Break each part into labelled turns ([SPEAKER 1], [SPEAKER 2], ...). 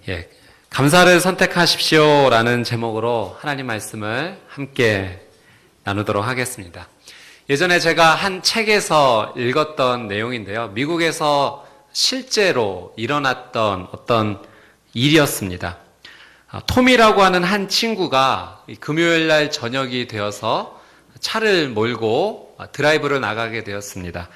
[SPEAKER 1] 예, 감사를 선택하십시오 라는 제목으로 하나님 말씀을 함께 나누도록 하겠습니다. 예전에 제가 한 책에서 읽었던 내용인데요. 미국에서 실제로 일어났던 어떤 일이었습니다. 톰이라고 하는 한 친구가 금요일 날 저녁이 되어서 차를 몰고 드라이브를 나가게 되었습니다.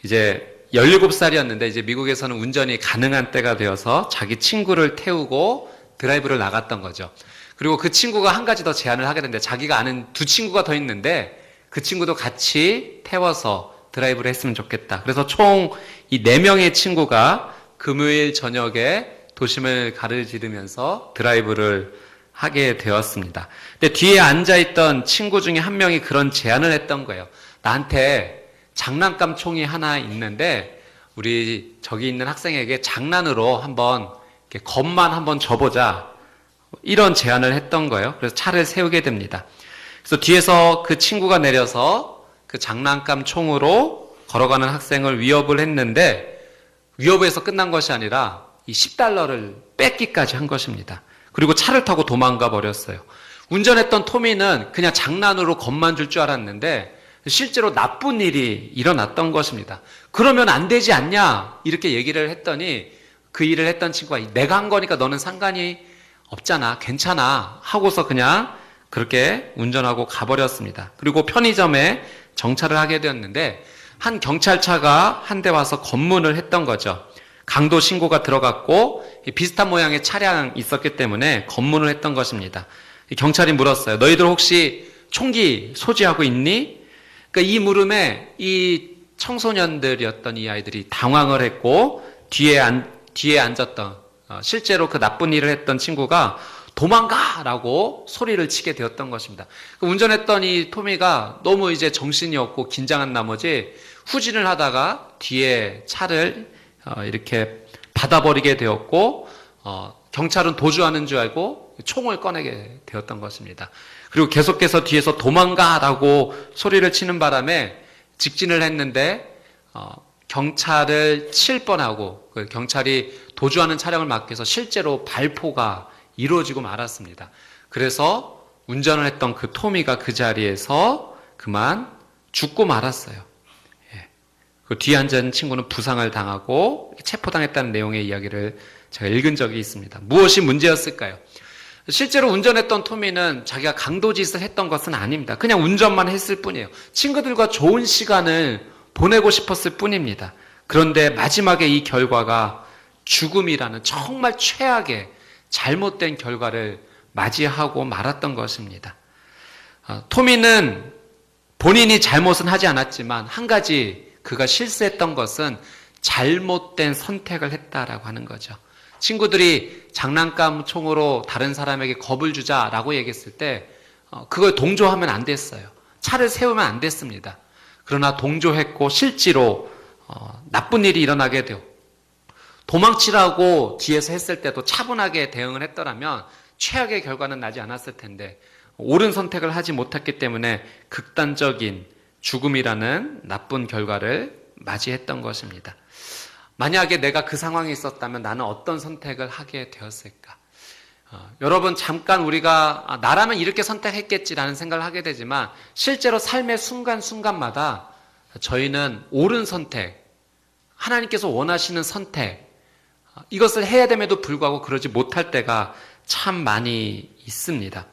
[SPEAKER 1] 이제 17살이었는데 이제 미국에서는 운전이 가능한 때가 되어서 자기 친구를 태우고 드라이브를 나갔던 거죠. 그리고 그 친구가 한 가지 더 제안을 하게 됐는데 자기가 아는 두 친구가 더 있는데 그 친구도 같이 태워서 드라이브를 했으면 좋겠다. 그래서 총 이 4명의 친구가 금요일 저녁에 도심을 가르지르면서 드라이브를 하게 되었습니다. 근데 뒤에 앉아있던 친구 중에 한 명이 그런 제안을 했던 거예요. 나한테 장난감 총이 하나 있는데 우리 저기 있는 학생에게 장난으로 한번 이렇게 겁만 한번 줘보자. 이런 제안을 했던 거예요. 그래서 차를 세우게 됩니다. 그래서 뒤에서 그 친구가 내려서 그 장난감 총으로 걸어가는 학생을 위협을 했는데 위협에서 끝난 것이 아니라 이 $10를 뺏기까지 한 것입니다. 그리고 차를 타고 도망가 버렸어요. 운전했던 토미는 그냥 장난으로 겁만 줄 줄 알았는데 실제로 나쁜 일이 일어났던 것입니다. 그러면 안 되지 않냐 이렇게 얘기를 했더니 그 일을 했던 친구가 내가 한 거니까 너는 상관이 없잖아 괜찮아 하고서 그냥 그렇게 운전하고 가버렸습니다. 그리고 편의점에 정차를 하게 되었는데 한 경찰차가 한 대 와서 검문을 했던 거죠. 강도 신고가 들어갔고 비슷한 모양의 차량이 있었기 때문에 검문을 했던 것입니다. 경찰이 물었어요. 너희들 혹시 총기 소지하고 있니? 그러니까 이 물음에 이 청소년들이었던 이 아이들이 당황을 했고 뒤에 앉았던 실제로 그 나쁜 일을 했던 친구가 도망가라고 소리를 치게 되었던 것입니다. 운전했던 이 토미가 너무 이제 정신이 없고 긴장한 나머지 후진을 하다가 뒤에 차를 이렇게 받아버리게 되었고 경찰은 도주하는 줄 알고 총을 꺼내게 되었던 것입니다. 그리고 계속해서 뒤에서 도망가라고 소리를 치는 바람에 직진을 했는데 경찰을 칠 뻔하고 그 경찰이 도주하는 차량을 막기 위해서 실제로 발포가 이루어지고 말았습니다. 그래서 운전을 했던 그 토미가 그 자리에서 그만 죽고 말았어요. 예. 그 뒤에 앉은 친구는 부상을 당하고 체포당했다는 내용의 이야기를 제가 읽은 적이 있습니다. 무엇이 문제였을까요? 실제로 운전했던 토미는 자기가 강도짓을 했던 것은 아닙니다. 그냥 운전만 했을 뿐이에요. 친구들과 좋은 시간을 보내고 싶었을 뿐입니다. 그런데 마지막에 이 결과가 죽음이라는 정말 최악의 잘못된 결과를 맞이하고 말았던 것입니다. 토미는 본인이 잘못은 하지 않았지만 한 가지 그가 실수했던 것은 잘못된 선택을 했다라고 하는 거죠. 친구들이 장난감 총으로 다른 사람에게 겁을 주자라고 얘기했을 때 그걸 동조하면 안 됐어요. 차를 세우면 안 됐습니다. 그러나 동조했고 실제로 나쁜 일이 일어나게 되고 도망치라고 뒤에서 했을 때도 차분하게 대응을 했더라면 최악의 결과는 나지 않았을 텐데 옳은 선택을 하지 못했기 때문에 극단적인 죽음이라는 나쁜 결과를 맞이했던 것입니다. 만약에 내가 그 상황에 있었다면 나는 어떤 선택을 하게 되었을까? 여러분 잠깐 우리가 나라면 이렇게 선택했겠지라는 생각을 하게 되지만 실제로 삶의 순간순간마다 저희는 옳은 선택, 하나님께서 원하시는 선택 이것을 해야 됨에도 불구하고 그러지 못할 때가 참 많이 있습니다.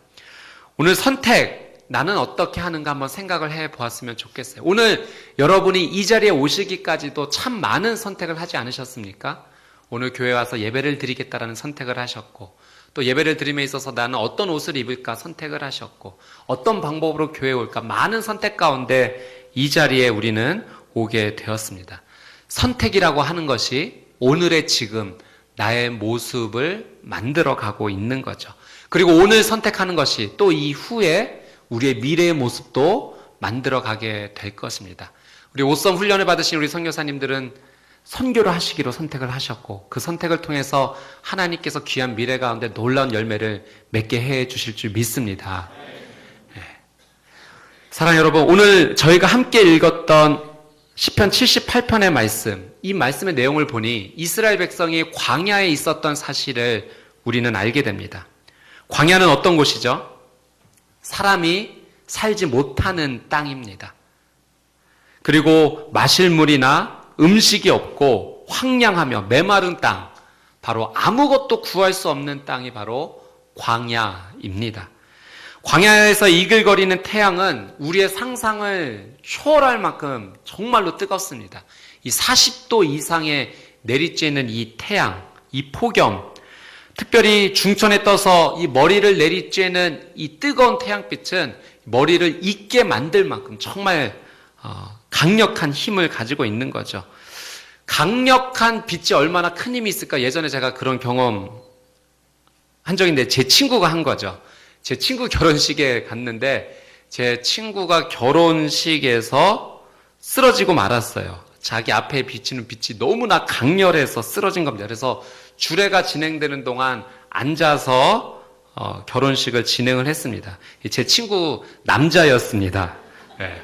[SPEAKER 1] 오늘 선택 나는 어떻게 하는가 한번 생각을 해보았으면 좋겠어요. 오늘 여러분이 이 자리에 오시기까지도 참 많은 선택을 하지 않으셨습니까? 오늘 교회 와서 예배를 드리겠다라는 선택을 하셨고 또 예배를 드림에 있어서 나는 어떤 옷을 입을까 선택을 하셨고 어떤 방법으로 교회에 올까 많은 선택 가운데 이 자리에 우리는 오게 되었습니다. 선택이라고 하는 것이 오늘의 지금 나의 모습을 만들어가고 있는 거죠. 그리고 오늘 선택하는 것이 또 이후에 우리의 미래의 모습도 만들어가게 될 것입니다. 우리 오썸 훈련을 받으신 우리 선교사님들은 선교를 하시기로 선택을 하셨고 그 선택을 통해서 하나님께서 귀한 미래 가운데 놀라운 열매를 맺게 해 주실 줄 믿습니다. 네. 사랑하는 여러분, 오늘 저희가 함께 읽었던 시편 78편의 말씀, 이 말씀의 내용을 보니 이스라엘 백성이 광야에 있었던 사실을 우리는 알게 됩니다. 광야는 어떤 곳이죠? 사람이 살지 못하는 땅입니다. 그리고 마실 물이나 음식이 없고 황량하며 메마른 땅, 바로 아무것도 구할 수 없는 땅이 바로 광야입니다. 광야에서 이글거리는 태양은 우리의 상상을 초월할 만큼 정말로 뜨겁습니다. 이 40도 이상의 내리쬐는 이 태양, 이 폭염, 특별히 중천에 떠서 이 머리를 내리쬐는 이 뜨거운 태양빛은 머리를 잊게 만들 만큼 정말 강력한 힘을 가지고 있는 거죠. 강력한 빛이 얼마나 큰 힘이 있을까? 예전에 제가 그런 경험 한 적인데 제 친구가 한 거죠. 제 친구 결혼식에 갔는데 제 친구가 결혼식에서 쓰러지고 말았어요. 자기 앞에 비치는 빛이 너무나 강렬해서 쓰러진 겁니다. 그래서 주례가 진행되는 동안 앉아서 결혼식을 진행을 했습니다. 제 친구 남자였습니다. 네.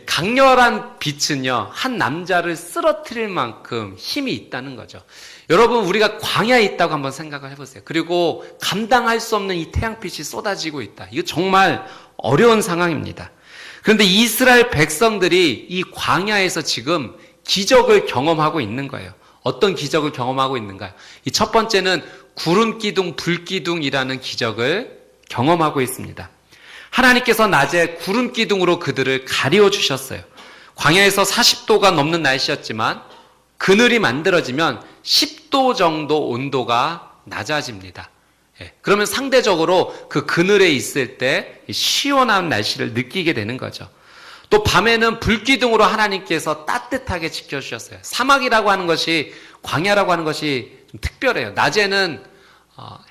[SPEAKER 1] 강렬한 빛은요, 한 남자를 쓰러뜨릴 만큼 힘이 있다는 거죠. 여러분, 우리가 광야에 있다고 한번 생각을 해보세요. 그리고 감당할 수 없는 이 태양빛이 쏟아지고 있다. 이거 정말 어려운 상황입니다. 그런데 이스라엘 백성들이 이 광야에서 지금 기적을 경험하고 있는 거예요. 어떤 기적을 경험하고 있는가요? 이 첫 번째는 구름기둥, 불기둥이라는 기적을 경험하고 있습니다. 하나님께서 낮에 구름기둥으로 그들을 가리워 주셨어요. 광야에서 40도가 넘는 날씨였지만 그늘이 만들어지면 10도 정도 온도가 낮아집니다. 그러면 상대적으로 그 그늘에 있을 때 시원한 날씨를 느끼게 되는 거죠. 또 밤에는 불기둥으로 하나님께서 따뜻하게 지켜주셨어요. 사막이라고 하는 것이, 광야라고 하는 것이 좀 특별해요. 낮에는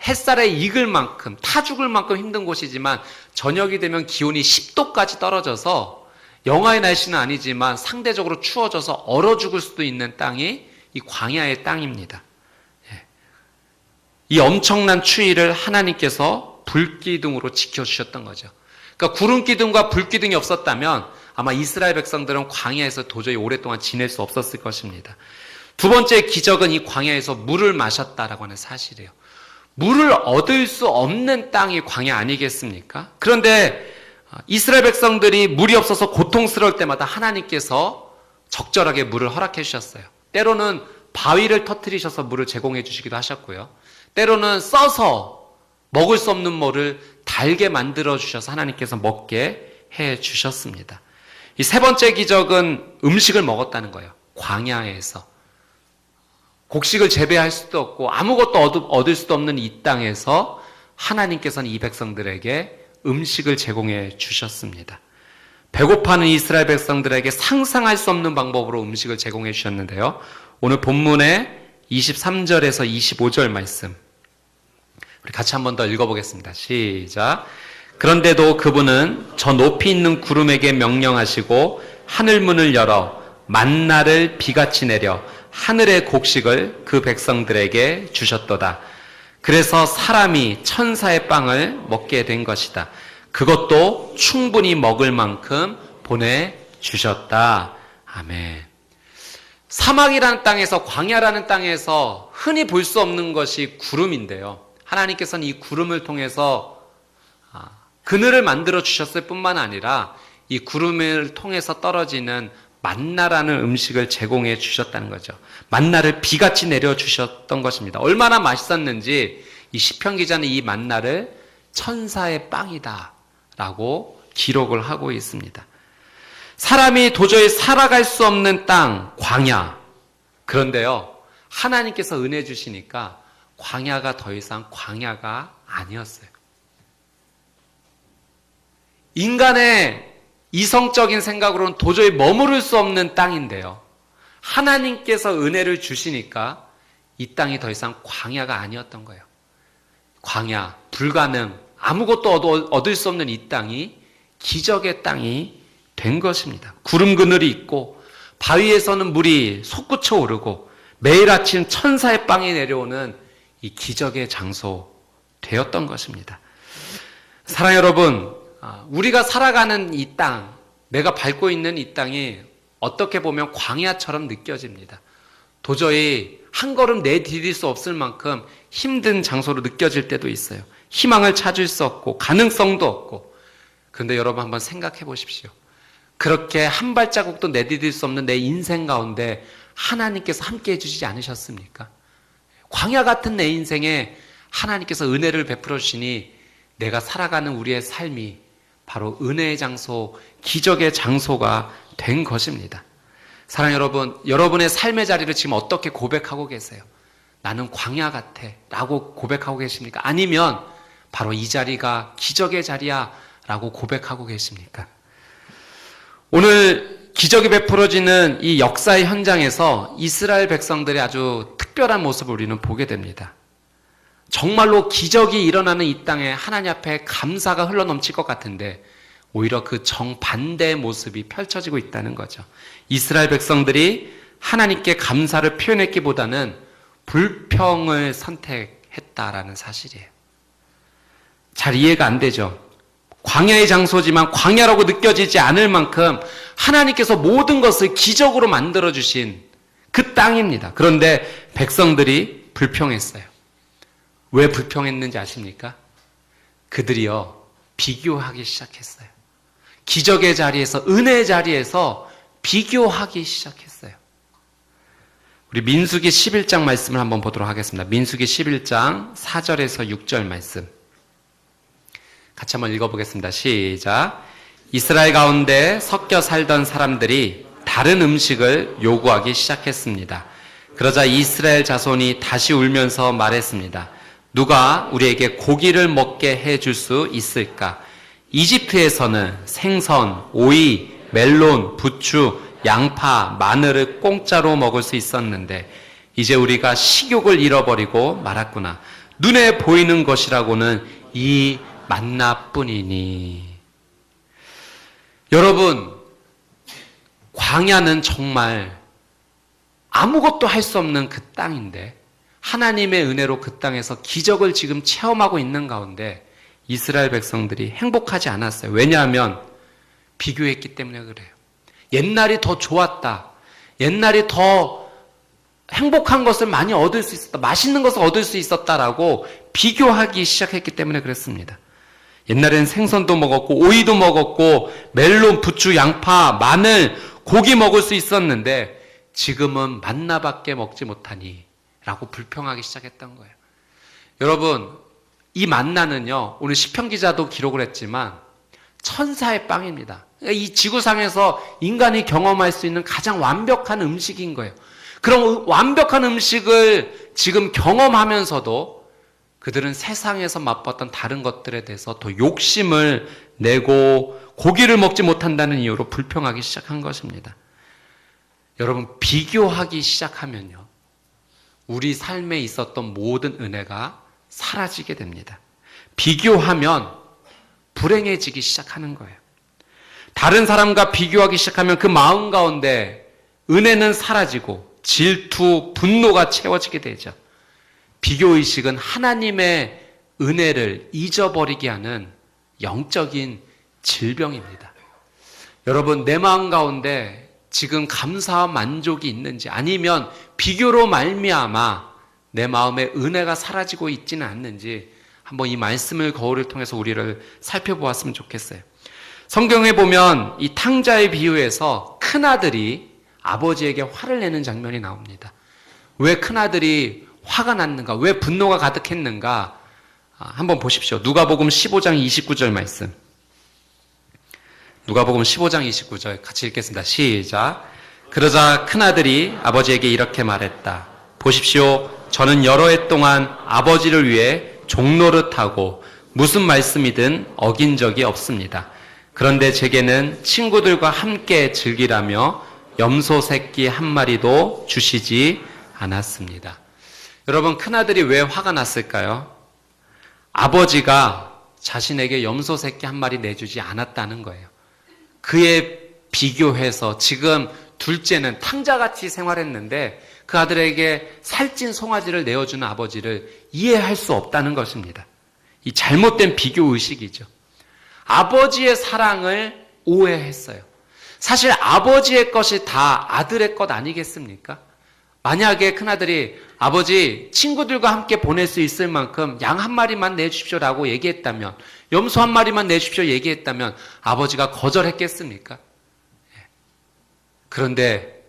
[SPEAKER 1] 햇살에 익을 만큼, 타 죽을 만큼 힘든 곳이지만 저녁이 되면 기온이 10도까지 떨어져서 영하의 날씨는 아니지만 상대적으로 추워져서 얼어 죽을 수도 있는 땅이 이 광야의 땅입니다. 이 엄청난 추위를 하나님께서 불기둥으로 지켜주셨던 거죠. 그러니까 구름기둥과 불기둥이 없었다면 아마 이스라엘 백성들은 광야에서 도저히 오랫동안 지낼 수 없었을 것입니다. 두 번째 기적은 이 광야에서 물을 마셨다라고 하는 사실이에요. 물을 얻을 수 없는 땅이 광야 아니겠습니까? 그런데 이스라엘 백성들이 물이 없어서 고통스러울 때마다 하나님께서 적절하게 물을 허락해 주셨어요. 때로는 바위를 터뜨리셔서 물을 제공해 주시기도 하셨고요. 때로는 써서 먹을 수 없는 물을 달게 만들어 주셔서 하나님께서 먹게 해 주셨습니다. 이 세 번째 기적은 음식을 먹었다는 거예요. 광야에서. 곡식을 재배할 수도 없고 아무것도 얻을 수도 없는 이 땅에서 하나님께서는 이 백성들에게 음식을 제공해 주셨습니다. 배고파하는 이스라엘 백성들에게 상상할 수 없는 방법으로 음식을 제공해 주셨는데요. 오늘 본문의 23절에서 25절 말씀 우리 같이 한 번 더 읽어보겠습니다. 시작. 그런데도 그분은 저 높이 있는 구름에게 명령하시고 하늘문을 열어 만나를 비같이 내려 하늘의 곡식을 그 백성들에게 주셨도다. 그래서 사람이 천사의 빵을 먹게 된 것이다. 그것도 충분히 먹을 만큼 보내주셨다. 아멘. 사막이라는 땅에서, 광야라는 땅에서 흔히 볼 수 없는 것이 구름인데요. 하나님께서는 이 구름을 통해서 그늘을 만들어 주셨을 뿐만 아니라 이 구름을 통해서 떨어지는 만나라는 음식을 제공해 주셨다는 거죠. 만나를 비같이 내려 주셨던 것입니다. 얼마나 맛있었는지 이 시편 기자는 이 만나를 천사의 빵이다 라고 기록을 하고 있습니다. 사람이 도저히 살아갈 수 없는 땅, 광야. 그런데요, 하나님께서 은혜 주시니까 광야가 더 이상 광야가 아니었어요. 인간의 이성적인 생각으로는 도저히 머무를 수 없는 땅인데요. 하나님께서 은혜를 주시니까 이 땅이 더 이상 광야가 아니었던 거예요. 광야, 불가능, 아무것도 얻을 수 없는 이 땅이 기적의 땅이 된 것입니다. 구름 그늘이 있고 바위에서는 물이 솟구쳐 오르고 매일 아침 천사의 빵이 내려오는 이 기적의 장소 되었던 것입니다. 사랑 여러분, 우리가 살아가는 이 땅, 내가 밟고 있는 이 땅이 어떻게 보면 광야처럼 느껴집니다. 도저히 한 걸음 내디딜 수 없을 만큼 힘든 장소로 느껴질 때도 있어요. 희망을 찾을 수 없고 가능성도 없고. 그런데 여러분 한번 생각해 보십시오. 그렇게 한 발자국도 내디딜 수 없는 내 인생 가운데 하나님께서 함께 해주시지 않으셨습니까? 광야 같은 내 인생에 하나님께서 은혜를 베풀어 주시니 내가 살아가는 우리의 삶이 바로 은혜의 장소, 기적의 장소가 된 것입니다. 사랑하는 여러분, 여러분의 삶의 자리를 지금 어떻게 고백하고 계세요? 나는 광야 같아 라고 고백하고 계십니까? 아니면 바로 이 자리가 기적의 자리야 라고 고백하고 계십니까? 오늘 기적이 베풀어지는 이 역사의 현장에서 이스라엘 백성들의 아주 특별한 모습을 우리는 보게 됩니다. 정말로 기적이 일어나는 이 땅에 하나님 앞에 감사가 흘러넘칠 것 같은데 오히려 그 정반대의 모습이 펼쳐지고 있다는 거죠. 이스라엘 백성들이 하나님께 감사를 표현했기보다는 불평을 선택했다라는 사실이에요. 잘 이해가 안 되죠. 광야의 장소지만 광야라고 느껴지지 않을 만큼 하나님께서 모든 것을 기적으로 만들어주신 그 땅입니다. 그런데 백성들이 불평했어요. 왜 불평했는지 아십니까? 그들이요, 비교하기 시작했어요. 기적의 자리에서, 은혜의 자리에서 비교하기 시작했어요. 우리 민수기 11장 말씀을 한번 보도록 하겠습니다. 민수기 11장 4절에서 6절 말씀. 같이 한번 읽어보겠습니다. 시작. 이스라엘 가운데 섞여 살던 사람들이 다른 음식을 요구하기 시작했습니다. 그러자 이스라엘 자손이 다시 울면서 말했습니다. 누가 우리에게 고기를 먹게 해줄 수 있을까? 이집트에서는 생선, 오이, 멜론, 부추, 양파, 마늘을 공짜로 먹을 수 있었는데 이제 우리가 식욕을 잃어버리고 말았구나. 눈에 보이는 것이라고는 이 만나뿐이니. 여러분, 광야는 정말 아무것도 할 수 없는 그 땅인데 하나님의 은혜로 그 땅에서 기적을 지금 체험하고 있는 가운데 이스라엘 백성들이 행복하지 않았어요. 왜냐하면 비교했기 때문에 그래요. 옛날이 더 좋았다. 옛날이 더 행복한 것을 많이 얻을 수 있었다. 맛있는 것을 얻을 수 있었다라고 비교하기 시작했기 때문에 그랬습니다. 옛날에는 생선도 먹었고 오이도 먹었고 멜론, 부추, 양파, 마늘, 고기 먹을 수 있었는데 지금은 만나밖에 먹지 못하니 라고 불평하기 시작했던 거예요. 여러분, 이 만나는요, 오늘 시편 기자도 기록을 했지만 천사의 빵입니다. 이 지구상에서 인간이 경험할 수 있는 가장 완벽한 음식인 거예요. 그런 완벽한 음식을 지금 경험하면서도 그들은 세상에서 맛봤던 다른 것들에 대해서 더 욕심을 내고 고기를 먹지 못한다는 이유로 불평하기 시작한 것입니다. 여러분, 비교하기 시작하면요, 우리 삶에 있었던 모든 은혜가 사라지게 됩니다. 비교하면 불행해지기 시작하는 거예요. 다른 사람과 비교하기 시작하면 그 마음 가운데 은혜는 사라지고 질투, 분노가 채워지게 되죠. 비교의식은 하나님의 은혜를 잊어버리게 하는 영적인 질병입니다. 여러분, 내 마음 가운데 지금 감사와 만족이 있는지, 아니면 비교로 말미암아 내 마음에 은혜가 사라지고 있지는 않는지 한번 이 말씀을 거울을 통해서 우리를 살펴보았으면 좋겠어요. 성경에 보면 이 탕자의 비유에서 큰아들이 아버지에게 화를 내는 장면이 나옵니다. 왜 큰아들이 화가 났는가? 왜 분노가 가득했는가? 한번 보십시오. 누가복음 15장 29절 말씀. 누가복음 15장 29절 같이 읽겠습니다. 시작. 그러자 큰아들이 아버지에게 이렇게 말했다. 보십시오. 저는 여러 해 동안 아버지를 위해 종노릇하고 무슨 말씀이든 어긴 적이 없습니다. 그런데 제게는 친구들과 함께 즐기라며 염소 새끼 한 마리도 주시지 않았습니다. 여러분, 큰아들이 왜 화가 났을까요? 아버지가 자신에게 염소 새끼 한 마리 내주지 않았다는 거예요. 그에 비교해서 지금 둘째는 탕자같이 생활했는데 그 아들에게 살찐 송아지를 내어주는 아버지를 이해할 수 없다는 것입니다. 이 잘못된 비교의식이죠. 아버지의 사랑을 오해했어요. 사실 아버지의 것이 다 아들의 것 아니겠습니까? 만약에 큰아들이 아버지 친구들과 함께 보낼 수 있을 만큼 양 한 마리만 내주십시오라고 얘기했다면, 염소 한 마리만 내주십시오 얘기했다면 아버지가 거절했겠습니까? 그런데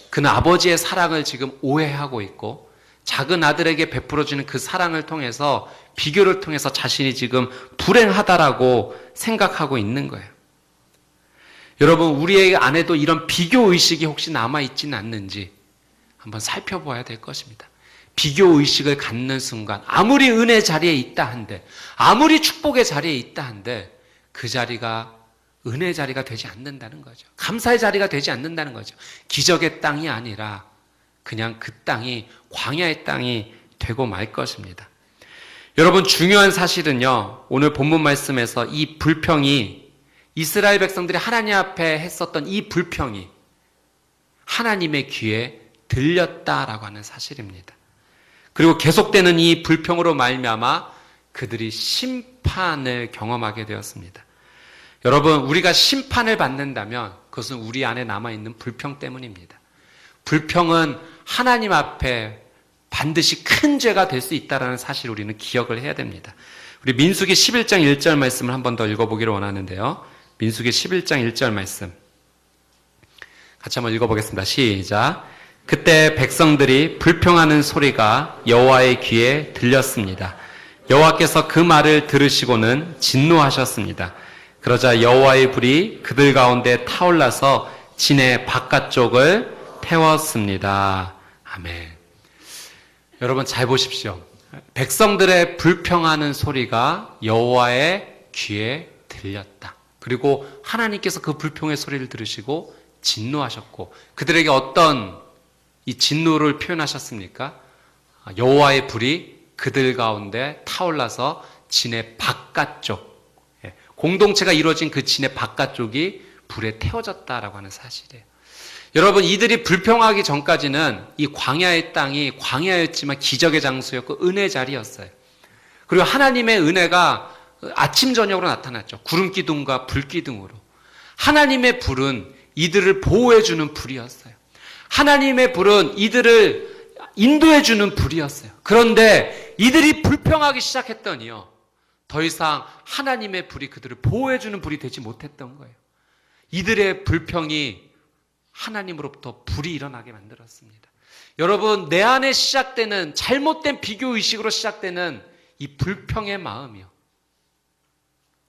[SPEAKER 1] 그는 아버지의 사랑을 지금 오해하고 있고 작은 아들에게 베풀어주는 그 사랑을 통해서, 비교를 통해서 자신이 지금 불행하다라고 생각하고 있는 거예요. 여러분, 우리의 안에도 이런 비교의식이 혹시 남아있지는 않는지 한번 살펴봐야 될 것입니다. 비교의식을 갖는 순간 아무리 은혜 자리에 있다 한데, 아무리 축복의 자리에 있다 한데 그 자리가 은혜 자리가 되지 않는다는 거죠. 감사의 자리가 되지 않는다는 거죠. 기적의 땅이 아니라 그냥 그 땅이 광야의 땅이 되고 말 것입니다. 여러분, 중요한 사실은요, 오늘 본문 말씀에서 이 불평이, 이스라엘 백성들이 하나님 앞에 했었던 이 불평이 하나님의 귀에 들렸다라고 하는 사실입니다. 그리고 계속되는 이 불평으로 말미암아 그들이 심판을 경험하게 되었습니다. 여러분, 우리가 심판을 받는다면 그것은 우리 안에 남아있는 불평 때문입니다. 불평은 하나님 앞에 반드시 큰 죄가 될 수 있다는 사실을 우리는 기억을 해야 됩니다. 우리 민수기 11장 1절 말씀을 한 번 더 읽어보기를 원하는데요. 민수기 11장 1절 말씀 같이 한번 읽어보겠습니다. 시작. 그때 백성들이 불평하는 소리가 여호와의 귀에 들렸습니다. 여호와께서 그 말을 들으시고는 진노하셨습니다. 그러자 여호와의 불이 그들 가운데 타올라서 진의 바깥쪽을 태웠습니다. 아멘. 여러분, 잘 보십시오. 백성들의 불평하는 소리가 여호와의 귀에 들렸다. 그리고 하나님께서 그 불평의 소리를 들으시고 진노하셨고, 그들에게 어떤 이 진노를 표현하셨습니까? 여호와의 불이 그들 가운데 타올라서 진의 바깥쪽, 공동체가 이루어진 그 진의 바깥쪽이 불에 태워졌다라고 하는 사실이에요. 여러분, 이들이 불평하기 전까지는 이 광야의 땅이 광야였지만 기적의 장소였고 은혜의 자리였어요. 그리고 하나님의 은혜가 아침 저녁으로 나타났죠. 구름 기둥과 불 기둥으로. 하나님의 불은 이들을 보호해주는 불이었어요. 하나님의 불은 이들을 인도해주는 불이었어요. 그런데 이들이 불평하기 시작했더니요, 더 이상 하나님의 불이 그들을 보호해주는 불이 되지 못했던 거예요. 이들의 불평이 하나님으로부터 불이 일어나게 만들었습니다. 여러분, 내 안에 시작되는 잘못된 비교의식으로 시작되는 이 불평의 마음이요,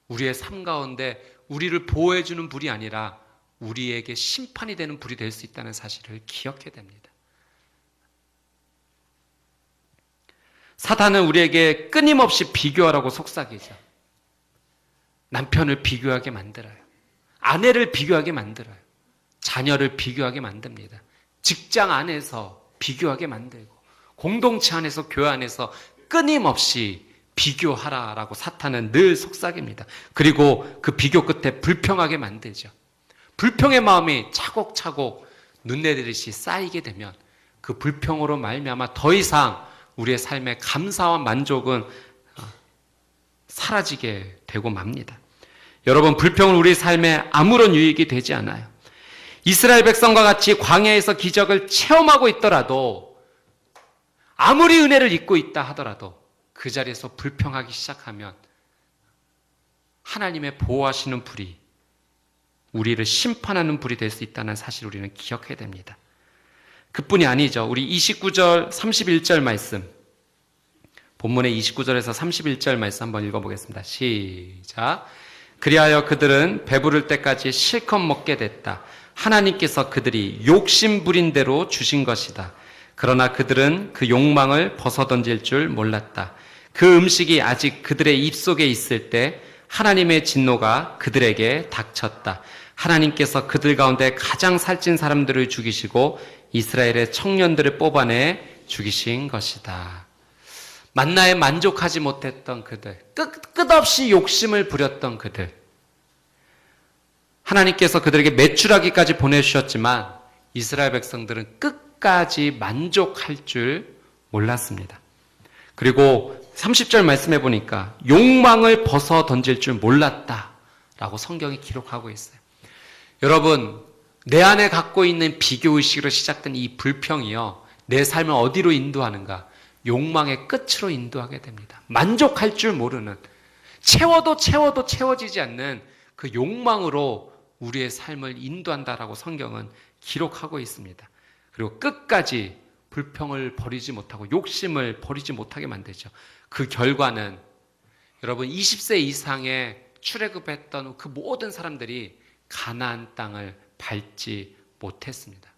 [SPEAKER 1] 우리의 삶 가운데 우리를 보호해주는 불이 아니라 우리에게 심판이 되는 불이 될 수 있다는 사실을 기억해야 됩니다. 사탄은 우리에게 끊임없이 비교하라고 속삭이죠. 남편을 비교하게 만들어요. 아내를 비교하게 만들어요. 자녀를 비교하게 만듭니다. 직장 안에서 비교하게 만들고, 공동체 안에서, 교회 안에서 끊임없이 비교하라라고 사탄은 늘 속삭입니다. 그리고 그 비교 끝에 불평하게 만들죠. 불평의 마음이 차곡차곡 눈내리듯이 쌓이게 되면 그 불평으로 말미암아 더 이상 우리의 삶의 감사와 만족은 사라지게 되고 맙니다. 여러분, 불평은 우리 삶에 아무런 유익이 되지 않아요. 이스라엘 백성과 같이 광야에서 기적을 체험하고 있더라도, 아무리 은혜를 입고 있다 하더라도 그 자리에서 불평하기 시작하면 하나님의 보호하시는 불이 우리를 심판하는 불이 될 수 있다는 사실을 우리는 기억해야 됩니다. 그뿐이 아니죠. 우리 29절, 31절 말씀, 본문의 29절에서 31절 말씀 한번 읽어보겠습니다. 시작. 그리하여 그들은 배부를 때까지 실컷 먹게 됐다. 하나님께서 그들이 욕심 부린 대로 주신 것이다. 그러나 그들은 그 욕망을 벗어던질 줄 몰랐다. 그 음식이 아직 그들의 입속에 있을 때 하나님의 진노가 그들에게 닥쳤다. 하나님께서 그들 가운데 가장 살찐 사람들을 죽이시고 이스라엘의 청년들을 뽑아내 죽이신 것이다. 만나에 만족하지 못했던 그들, 끝없이 욕심을 부렸던 그들, 하나님께서 그들에게 메추라기까지 보내주셨지만 이스라엘 백성들은 끝까지 만족할 줄 몰랐습니다. 그리고 30절 말씀해 보니까 욕망을 벗어 던질 줄 몰랐다라고 성경이 기록하고 있어요. 여러분, 내 안에 갖고 있는 비교의식으로 시작된 이 불평이요, 내 삶을 어디로 인도하는가? 욕망의 끝으로 인도하게 됩니다. 만족할 줄 모르는, 채워도 채워지지 않는 그 욕망으로 우리의 삶을 인도한다라고 성경은 기록하고 있습니다. 그리고 끝까지 불평을 버리지 못하고 욕심을 버리지 못하게 만들죠. 그 결과는 여러분 20세 이상의 출애굽했던 그 모든 사람들이 가나안 땅을 밟지 못했습니다.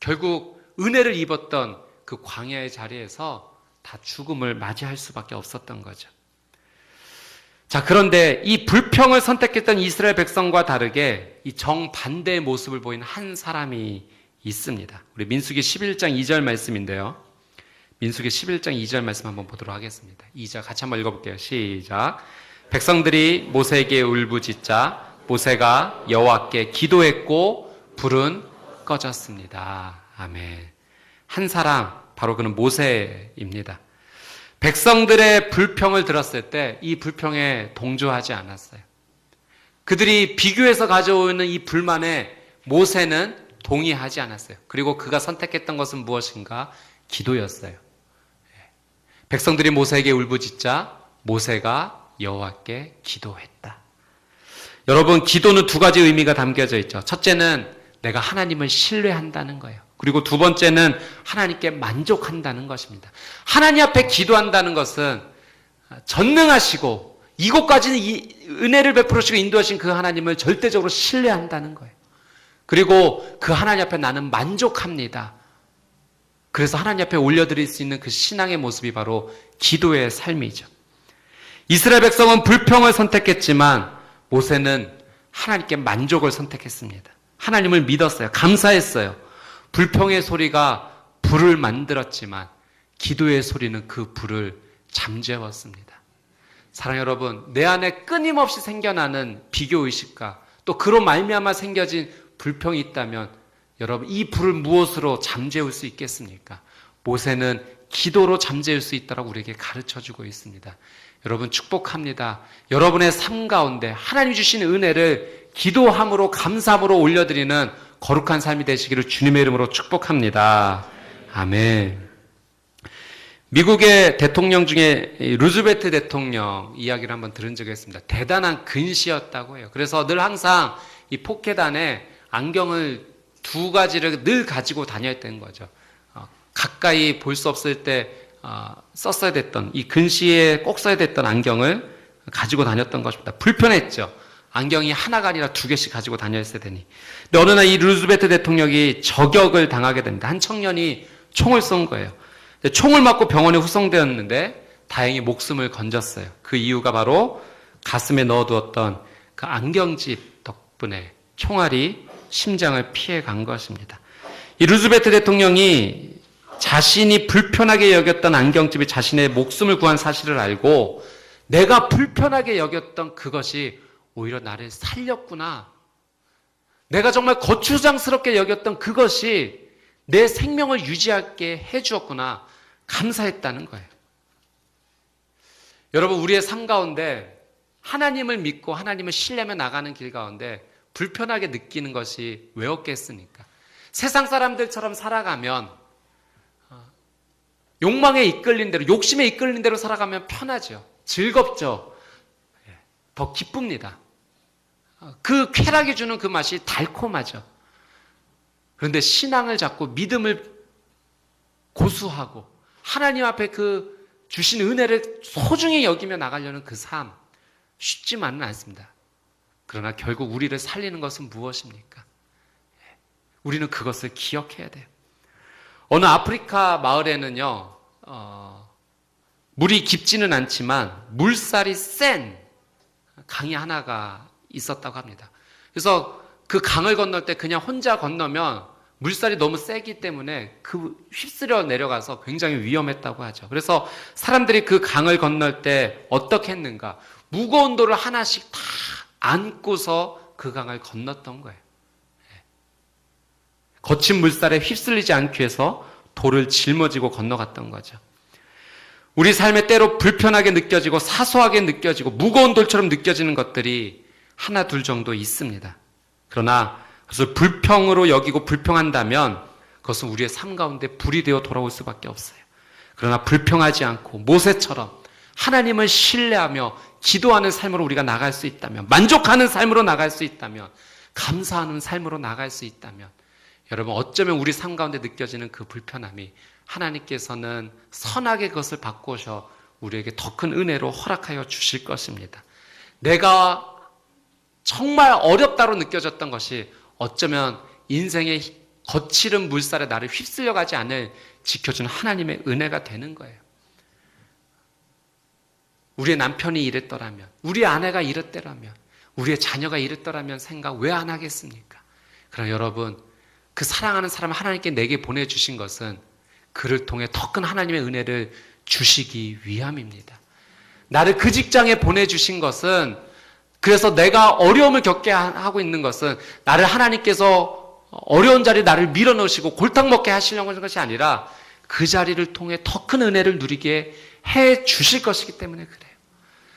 [SPEAKER 1] 결국 은혜를 입었던 그 광야의 자리에서 다 죽음을 맞이할 수밖에 없었던 거죠. 자, 그런데 이 불평을 선택했던 이스라엘 백성과 다르게 이 정반대의 모습을 보이는 한 사람이 있습니다. 우리 민수기 11장 2절 말씀인데요. 민수기 11장 2절 말씀 한번 보도록 하겠습니다. 2절 같이 한번 읽어볼게요. 시작. 백성들이 모세에게 울부짖자 모세가 여호와께 기도했고 불은 꺼졌습니다. 아멘. 한 사람, 바로 그는 모세입니다. 백성들의 불평을 들었을 때 이 불평에 동조하지 않았어요. 그들이 비교해서 가져오는 이 불만에 모세는 동의하지 않았어요. 그리고 그가 선택했던 것은 무엇인가? 기도였어요. 백성들이 모세에게 울부짖자 모세가 여호와께 기도했다. 여러분, 기도는 두 가지 의미가 담겨져 있죠. 첫째는 내가 하나님을 신뢰한다는 거예요. 그리고 두 번째는 하나님께 만족한다는 것입니다. 하나님 앞에 기도한다는 것은 전능하시고 이곳까지는 은혜를 베풀으시고 인도하신 그 하나님을 절대적으로 신뢰한다는 거예요. 그리고 그 하나님 앞에 나는 만족합니다. 그래서 하나님 앞에 올려드릴 수 있는 그 신앙의 모습이 바로 기도의 삶이죠. 이스라엘 백성은 불평을 선택했지만 모세는 하나님께 만족을 선택했습니다. 하나님을 믿었어요. 감사했어요. 불평의 소리가 불을 만들었지만 기도의 소리는 그 불을 잠재웠습니다. 사랑하는 여러분, 내 안에 끊임없이 생겨나는 비교의식과 또 그로 말미암아 생겨진 불평이 있다면 여러분, 이 불을 무엇으로 잠재울 수 있겠습니까? 모세는 기도로 잠재울 수 있다고 우리에게 가르쳐주고 있습니다. 여러분, 축복합니다. 여러분의 삶 가운데 하나님 주신 은혜를 기도함으로 감사함으로 올려드리는 거룩한 삶이 되시기를 주님의 이름으로 축복합니다. 아멘. 미국의 대통령 중에 루즈벨트 대통령 이야기를 한번 들은 적이 있습니다. 대단한 근시였다고 해요. 그래서 늘 항상 이 포켓 안에 안경을 두 가지를 늘 가지고 다녔던 거죠. 가까이 볼 수 없을 때 썼어야 됐던, 이 근시에 꼭 써야 됐던 안경을 가지고 다녔던 것입니다. 불편했죠. 안경이 하나가 아니라 두 개씩 가지고 다녔어야 되니. 근데 어느 날 이 루즈벨트 대통령이 저격을 당하게 됩니다. 한 청년이 총을 쏜 거예요. 총을 맞고 병원에 후송되었는데 다행히 목숨을 건졌어요. 그 이유가 바로 가슴에 넣어두었던 그 안경집 덕분에 총알이 심장을 피해 간 것입니다. 이 루즈벨트 대통령이 자신이 불편하게 여겼던 안경집이 자신의 목숨을 구한 사실을 알고 내가 불편하게 여겼던 그것이 오히려 나를 살렸구나. 내가 정말 거추장스럽게 여겼던 그것이 내 생명을 유지하게 해주었구나. 감사했다는 거예요. 여러분, 우리의 삶 가운데 하나님을 믿고 하나님을 신뢰하며 나가는 길 가운데 불편하게 느끼는 것이 왜 없겠습니까? 세상 사람들처럼 살아가면 욕망에 이끌린 대로, 욕심에 이끌린 대로 살아가면 편하죠. 즐겁죠. 더 기쁩니다. 그 쾌락이 주는 그 맛이 달콤하죠. 그런데 신앙을 잡고 믿음을 고수하고 하나님 앞에 그 주신 은혜를 소중히 여기며 나가려는 그 삶, 쉽지만은 않습니다. 그러나 결국 우리를 살리는 것은 무엇입니까? 우리는 그것을 기억해야 돼요. 어느 아프리카 마을에는요, 물이 깊지는 않지만 물살이 센 강이 하나가 있었다고 합니다. 그래서 그 강을 건널 때 그냥 혼자 건너면 물살이 너무 세기 때문에 그 휩쓸려 내려가서 굉장히 위험했다고 하죠. 그래서 사람들이 그 강을 건널 때 어떻게 했는가? 무거운 돌을 하나씩 다 안고서 그 강을 건넜던 거예요. 거친 물살에 휩쓸리지 않기 위해서 돌을 짊어지고 건너갔던 거죠. 우리 삶에 때로 불편하게 느껴지고 사소하게 느껴지고 무거운 돌처럼 느껴지는 것들이 하나 둘 정도 있습니다. 그러나 그것을 불평으로 여기고 불평한다면 그것은 우리의 삶 가운데 불이 되어 돌아올 수밖에 없어요. 그러나 불평하지 않고 모세처럼 하나님을 신뢰하며 기도하는 삶으로 우리가 나갈 수 있다면, 만족하는 삶으로 나갈 수 있다면, 감사하는 삶으로 나갈 수 있다면, 여러분 어쩌면 우리 삶 가운데 느껴지는 그 불편함이 하나님께서는 선하게 그것을 바꾸셔 우리에게 더 큰 은혜로 허락하여 주실 것입니다. 내가 정말 어렵다로 느껴졌던 것이 어쩌면 인생의 거칠은 물살에 나를 휩쓸려가지 않을 지켜주는 하나님의 은혜가 되는 거예요. 우리의 남편이 이랬더라면, 우리 아내가 이랬더라면, 우리의 자녀가 이랬더라면 생각 왜 안 하겠습니까? 그러나 여러분, 그 사랑하는 사람을 하나님께 내게 보내주신 것은 그를 통해 더 큰 하나님의 은혜를 주시기 위함입니다. 나를 그 직장에 보내주신 것은, 그래서 내가 어려움을 겪게 하고 있는 것은 나를 하나님께서 어려운 자리에 나를 밀어넣으시고 골탕 먹게 하시려고 하는 것이 아니라 그 자리를 통해 더 큰 은혜를 누리게 해 주실 것이기 때문에 그래요.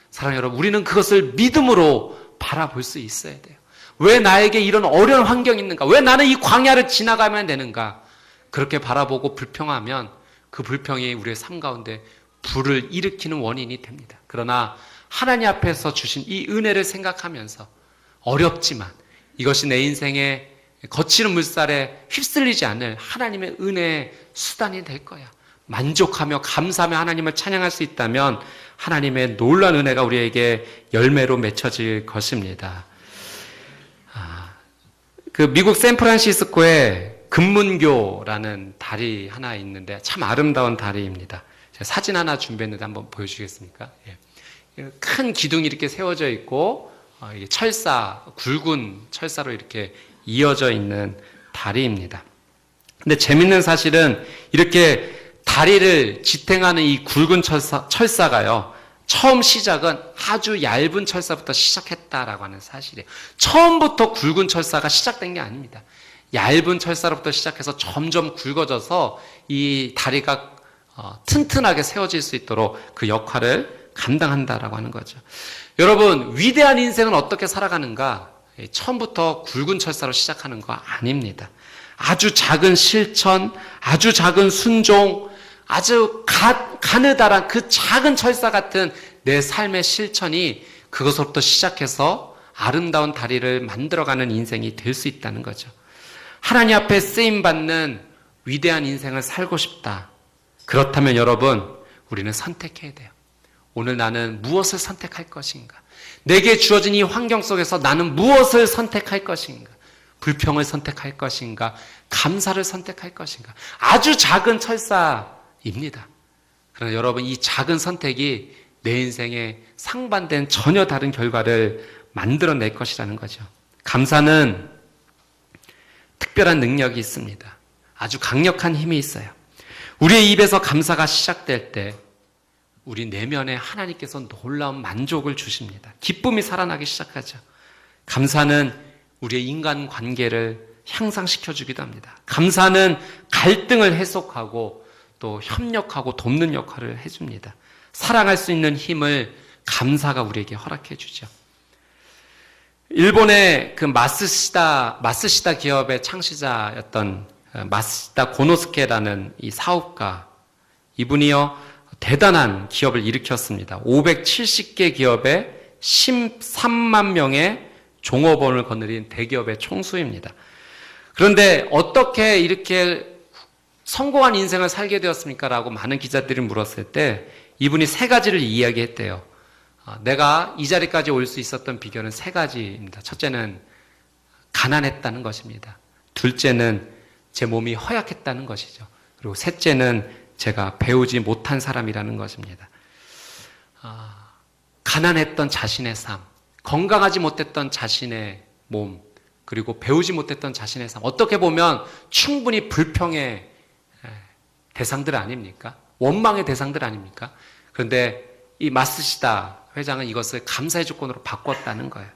[SPEAKER 1] 사랑하는 여러분, 우리는 그것을 믿음으로 바라볼 수 있어야 돼요. 왜 나에게 이런 어려운 환경이 있는가? 왜 나는 이 광야를 지나가면 되는가? 그렇게 바라보고 불평하면 그 불평이 우리의 삶 가운데 불을 일으키는 원인이 됩니다. 그러나 하나님 앞에서 주신 이 은혜를 생각하면서 어렵지만 이것이 내 인생의 거칠은 물살에 휩쓸리지 않을 하나님의 은혜의 수단이 될 거야. 만족하며 감사하며 하나님을 찬양할 수 있다면 하나님의 놀라운 은혜가 우리에게 열매로 맺혀질 것입니다. 그 미국 샌프란시스코에 금문교라는 다리 하나 있는데 참 아름다운 다리입니다. 제가 사진 하나 준비했는데 한번 보여주시겠습니까? 예. 큰 기둥이 이렇게 세워져 있고 철사, 굵은 철사로 이렇게 이어져 있는 다리입니다. 근데 재밌는 사실은 이렇게 다리를 지탱하는 이 굵은 철사가요, 처음 시작은 아주 얇은 철사부터 시작했다라고 하는 사실이에요. 처음부터 굵은 철사가 시작된 게 아닙니다. 얇은 철사로부터 시작해서 점점 굵어져서 이 다리가 튼튼하게 세워질 수 있도록 그 역할을 감당한다라고 하는 거죠. 여러분, 위대한 인생은 어떻게 살아가는가? 처음부터 굵은 철사로 시작하는 거 아닙니다. 아주 작은 실천, 아주 작은 순종, 아주 가느다란 그 작은 철사 같은 내 삶의 실천이 그것으로부터 시작해서 아름다운 다리를 만들어가는 인생이 될 수 있다는 거죠. 하나님 앞에 쓰임받는 위대한 인생을 살고 싶다. 그렇다면 여러분, 우리는 선택해야 돼요. 오늘 나는 무엇을 선택할 것인가? 내게 주어진 이 환경 속에서 나는 무엇을 선택할 것인가? 불평을 선택할 것인가? 감사를 선택할 것인가? 아주 작은 철사입니다. 그러나 여러분, 이 작은 선택이 내 인생에 상반된 전혀 다른 결과를 만들어낼 것이라는 거죠. 감사는 특별한 능력이 있습니다. 아주 강력한 힘이 있어요. 우리의 입에서 감사가 시작될 때 우리 내면에 하나님께서 놀라운 만족을 주십니다. 기쁨이 살아나기 시작하죠. 감사는 우리의 인간관계를 향상시켜주기도 합니다. 감사는 갈등을 해소하고 또 협력하고 돕는 역할을 해줍니다. 사랑할 수 있는 힘을 감사가 우리에게 허락해 주죠. 일본의 그 마쓰시다 기업의 창시자였던 마쓰시다 고노스케라는 이 사업가, 이분이요 대단한 기업을 일으켰습니다. 570개 기업에 13만 명의 종업원을 거느린 대기업의 총수입니다. 그런데 어떻게 이렇게 성공한 인생을 살게 되었습니까? 라고 많은 기자들이 물었을 때 이분이 세 가지를 이야기했대요. 내가 이 자리까지 올 수 있었던 비결은 세 가지입니다. 첫째는 가난했다는 것입니다. 둘째는 제 몸이 허약했다는 것이죠. 그리고 셋째는 제가 배우지 못한 사람이라는 것입니다. 가난했던 자신의 삶, 건강하지 못했던 자신의 몸, 그리고 배우지 못했던 자신의 삶, 어떻게 보면 충분히 불평의 대상들 아닙니까? 원망의 대상들 아닙니까? 그런데 이 마쓰시다 회장은 이것을 감사의 조건으로 바꿨다는 거예요.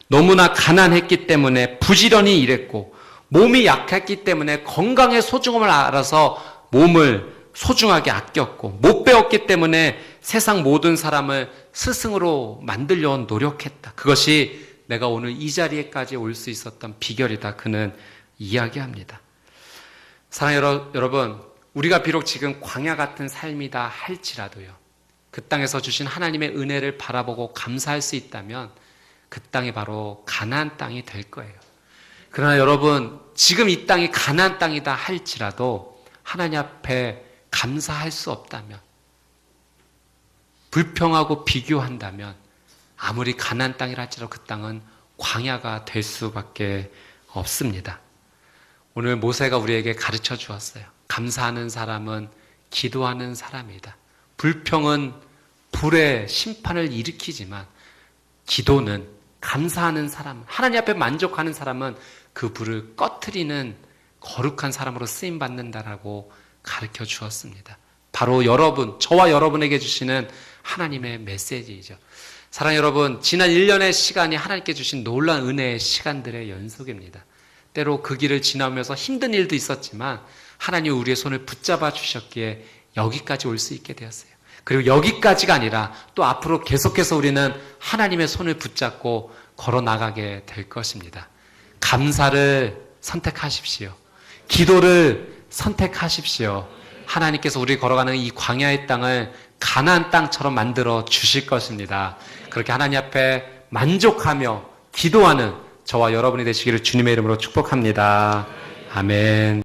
[SPEAKER 1] 너무나 가난했기 때문에 부지런히 일했고 몸이 약했기 때문에 건강의 소중함을 알아서 몸을 소중하게 아꼈고 못 배웠기 때문에 세상 모든 사람을 스승으로 만들려 노력했다. 그것이 내가 오늘 이 자리에까지 올 수 있었던 비결이다. 그는 이야기합니다. 사랑하는 여러분, 우리가 비록 지금 광야 같은 삶이다 할지라도요, 그 땅에서 주신 하나님의 은혜를 바라보고 감사할 수 있다면 그 땅이 바로 가나안 땅이 될 거예요. 그러나 여러분, 지금 이 땅이 가나안 땅이다 할지라도 하나님 앞에 감사할 수 없다면, 불평하고 비교한다면 아무리 가나안 땅이라 할지라도 그 땅은 광야가 될 수밖에 없습니다. 오늘 모세가 우리에게 가르쳐 주었어요. 감사하는 사람은 기도하는 사람이다. 불평은 불의 심판을 일으키지만 기도는, 감사하는 사람, 하나님 앞에 만족하는 사람은 그 불을 꺼트리는 거룩한 사람으로 쓰임받는다라고 가르쳐 주었습니다. 바로 여러분, 저와 여러분에게 주시는 하나님의 메시지이죠. 사랑하는 여러분, 지난 1년의 시간이 하나님께 주신 놀라운 은혜의 시간들의 연속입니다. 때로 그 길을 지나오면서 힘든 일도 있었지만 하나님 우리의 손을 붙잡아 주셨기에 여기까지 올 수 있게 되었어요. 그리고 여기까지가 아니라 또 앞으로 계속해서 우리는 하나님의 손을 붙잡고 걸어 나가게 될 것입니다. 감사를 선택하십시오. 기도를 선택하십시오. 하나님께서 우리 걸어가는 이 광야의 땅을 가나안 땅처럼 만들어 주실 것입니다. 그렇게 하나님 앞에 만족하며 기도하는 저와 여러분이 되시기를 주님의 이름으로 축복합니다. 아멘.